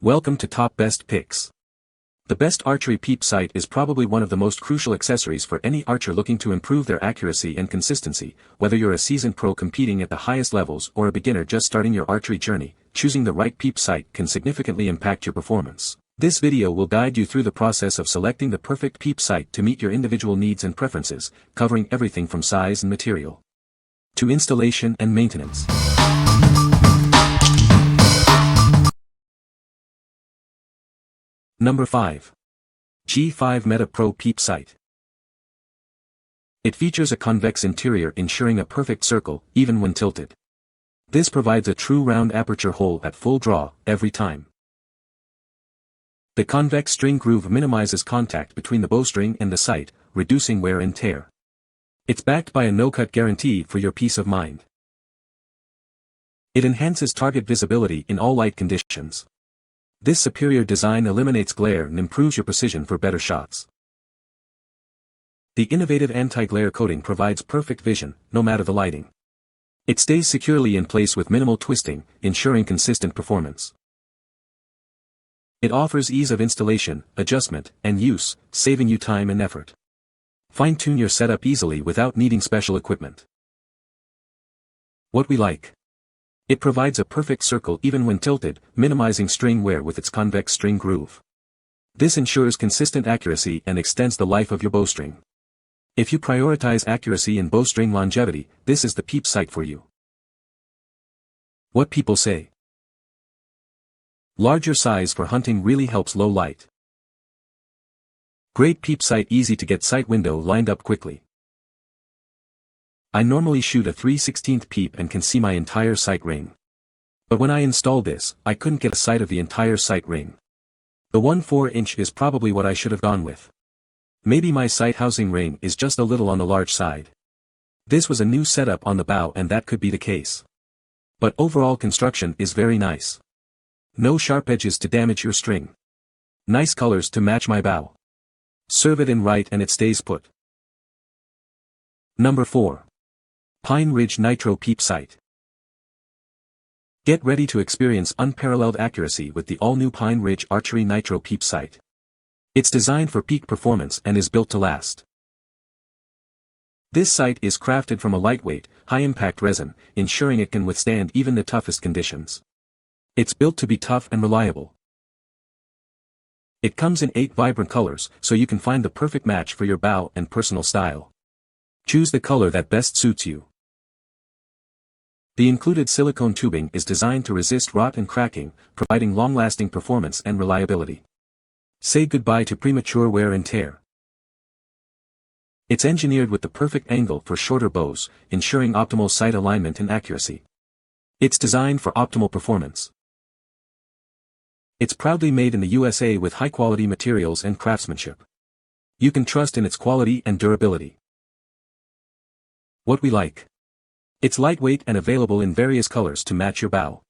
Welcome to Top Best Picks. The best archery peep sight is probably one of the most crucial accessories for any archer looking to improve their accuracy and consistency. Whether you're a seasoned pro competing at the highest levels or a beginner just starting your archery journey, choosing the right peep sight can significantly impact your performance. This video will guide you through the process of selecting the perfect peep sight to meet your individual needs and preferences, covering everything from size and material to installation and maintenance. Number 5. G5 Meta Pro Peep Sight. It features a convex interior ensuring a perfect circle, even when tilted. This provides a true round aperture hole at full draw, every time. The convex string groove minimizes contact between the bowstring and the sight, reducing wear and tear. It's backed by a no-cut guarantee for your peace of mind. It enhances target visibility in all light conditions. This superior design eliminates glare and improves your precision for better shots. The innovative anti-glare coating provides perfect vision, no matter the lighting. It stays securely in place with minimal twisting, ensuring consistent performance. It offers ease of installation, adjustment, and use, saving you time and effort. Fine-tune your setup easily without needing special equipment. What we like. It provides a perfect circle even when tilted, minimizing string wear with its convex string groove. This ensures consistent accuracy and extends the life of your bowstring. If you prioritize accuracy and bowstring longevity, this is the peep sight for you. What people say. Larger size for hunting really helps low light. Great peep sight, easy to get sight window lined up quickly. I normally shoot a 3/16 peep and can see my entire sight ring. But when I installed this, I couldn't get a sight of the entire sight ring. The 1/4" is probably what I should have gone with. Maybe my sight housing ring is just a little on the large side. This was a new setup on the bow and that could be the case. But overall construction is very nice. No sharp edges to damage your string. Nice colors to match my bow. Serve it in right and it stays put. Number 4. Pine Ridge Nitro Peep Sight. Get ready to experience unparalleled accuracy with the all-new Pine Ridge Archery Nitro Peep Sight. It's designed for peak performance and is built to last. This sight is crafted from a lightweight, high-impact resin, ensuring it can withstand even the toughest conditions. It's built to be tough and reliable. It comes in 8 vibrant colors, so you can find the perfect match for your bow and personal style. Choose the color that best suits you. The included silicone tubing is designed to resist rot and cracking, providing long-lasting performance and reliability. Say goodbye to premature wear and tear. It's engineered with the perfect angle for shorter bows, ensuring optimal sight alignment and accuracy. It's designed for optimal performance. It's proudly made in the USA with high-quality materials and craftsmanship. You can trust in its quality and durability. What we like. It's lightweight and available in various colors to match your bow.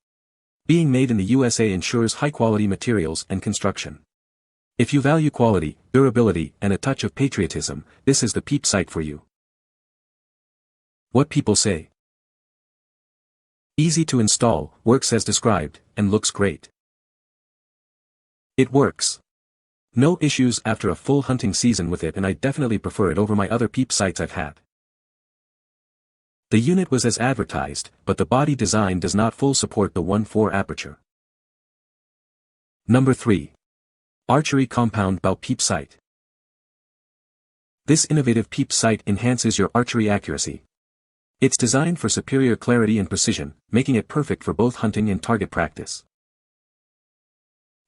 Being made in the USA ensures high-quality materials and construction. If you value quality, durability, and a touch of patriotism, this is the peep sight for you. What people say. Easy to install, works as described, and looks great. It works. No issues after a full hunting season with it, and I definitely prefer it over my other peep sights I've had. The unit was as advertised, but the body design does not full support the 1/4 aperture. Number 3. Archery Compound Bow Peep Sight. This innovative peep sight enhances your archery accuracy. It's designed for superior clarity and precision, making it perfect for both hunting and target practice.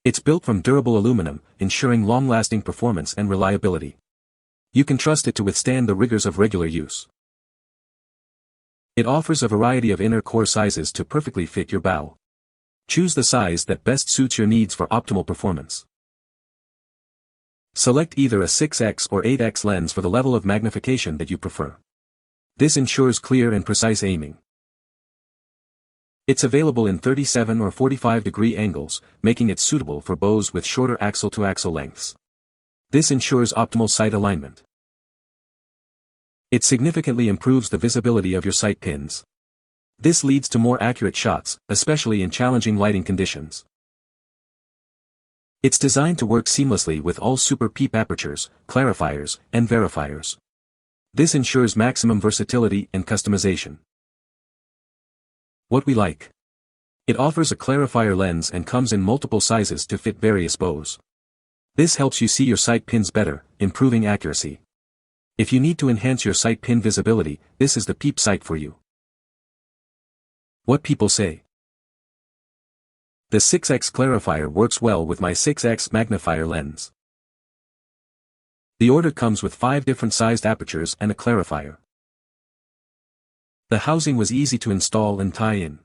It's built from durable aluminum, ensuring long-lasting performance and reliability. You can trust it to withstand the rigors of regular use. It offers a variety of inner core sizes to perfectly fit your bow. Choose the size that best suits your needs for optimal performance. Select either a 6x or 8x lens for the level of magnification that you prefer. This ensures clear and precise aiming. It's available in 37 or 45-degree angles, making it suitable for bows with shorter axle-to-axle lengths. This ensures optimal sight alignment. It significantly improves the visibility of your sight pins. This leads to more accurate shots, especially in challenging lighting conditions. It's designed to work seamlessly with all Super Peep apertures, clarifiers, and verifiers. This ensures maximum versatility and customization. What we like. It offers a clarifier lens and comes in multiple sizes to fit various bows. This helps you see your sight pins better, improving accuracy. If you need to enhance your sight pin visibility, this is the Peep Sight for you. What people say. The 6x clarifier works well with my 6x magnifier lens. The order comes with 5 different sized apertures and a clarifier. The housing was easy to install and tie in.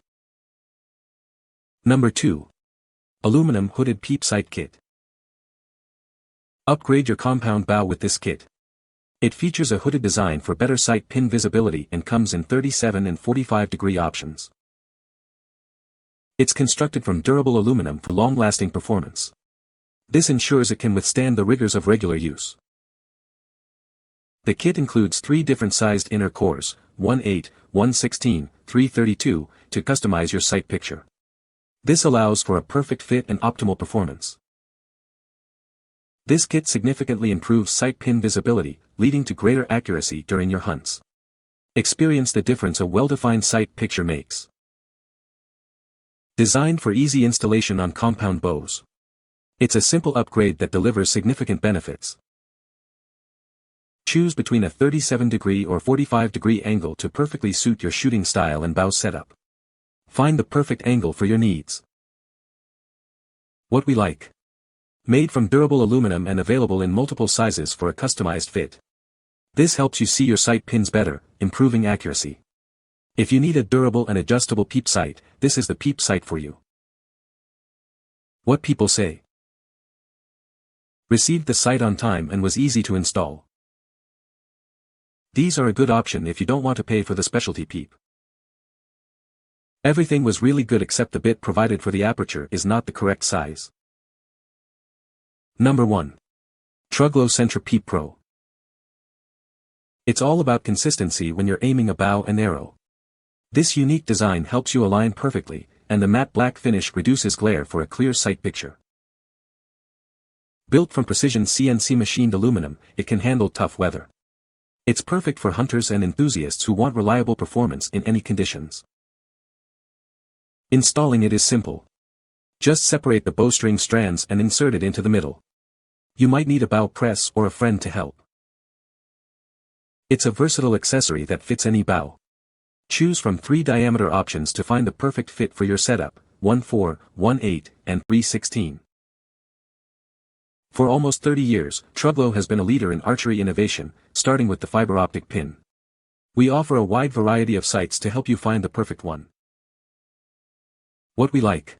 Number 2. Aluminum Hooded Peep Sight Kit. Upgrade your compound bow with this kit. It features a hooded design for better sight pin visibility and comes in 37 and 45 degree options. It's constructed from durable aluminum for long-lasting performance. This ensures it can withstand the rigors of regular use. The kit includes 3 different sized inner cores, 1/8, 1/16, 3/32, to customize your sight picture. This allows for a perfect fit and optimal performance. This kit significantly improves sight pin visibility, leading to greater accuracy during your hunts. Experience the difference a well-defined sight picture makes. Designed for easy installation on compound bows. It's a simple upgrade that delivers significant benefits. Choose between a 37-degree or 45-degree angle to perfectly suit your shooting style and bow setup. Find the perfect angle for your needs. What we like. Made from durable aluminum and available in multiple sizes for a customized fit. This helps you see your sight pins better, improving accuracy. If you need a durable and adjustable peep sight, this is the Peep Sight for you. What people say. Received the sight on time and was easy to install. These are a good option if you don't want to pay for the specialty peep. Everything was really good except the bit provided for the aperture is not the correct size. Number 1. TRUGLO Centra Peep Pro. It's all about consistency when you're aiming a bow and arrow. This unique design helps you align perfectly, and the matte black finish reduces glare for a clear sight picture. Built from precision CNC machined aluminum, it can handle tough weather. It's perfect for hunters and enthusiasts who want reliable performance in any conditions. Installing it is simple. Just separate the bowstring strands and insert it into the middle. You might need a bow press or a friend to help. It's a versatile accessory that fits any bow. Choose from 3 diameter options to find the perfect fit for your setup, 1/4, 1/8, and 3/16. For almost 30 years, TRUGLO has been a leader in archery innovation, starting with the fiber optic pin. We offer a wide variety of sights to help you find the perfect one. What we like.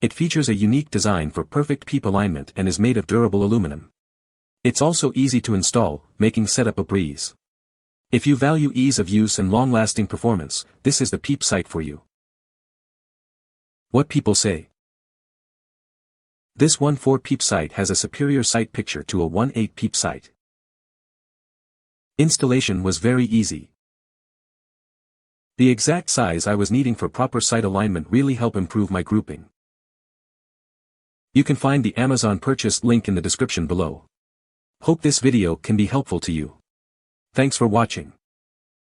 It features a unique design for perfect peep alignment and is made of durable aluminum. It's also easy to install, making setup a breeze. If you value ease of use and long-lasting performance, this is the Peep Sight for you. What people say. This 1/4 Peep Sight has a superior sight picture to a 1/8 Peep Sight. Installation was very easy. The exact size I was needing for proper sight alignment really helped improve my grouping. You can find the Amazon purchase link in the description below. Hope this video can be helpful to you. Thanks for watching.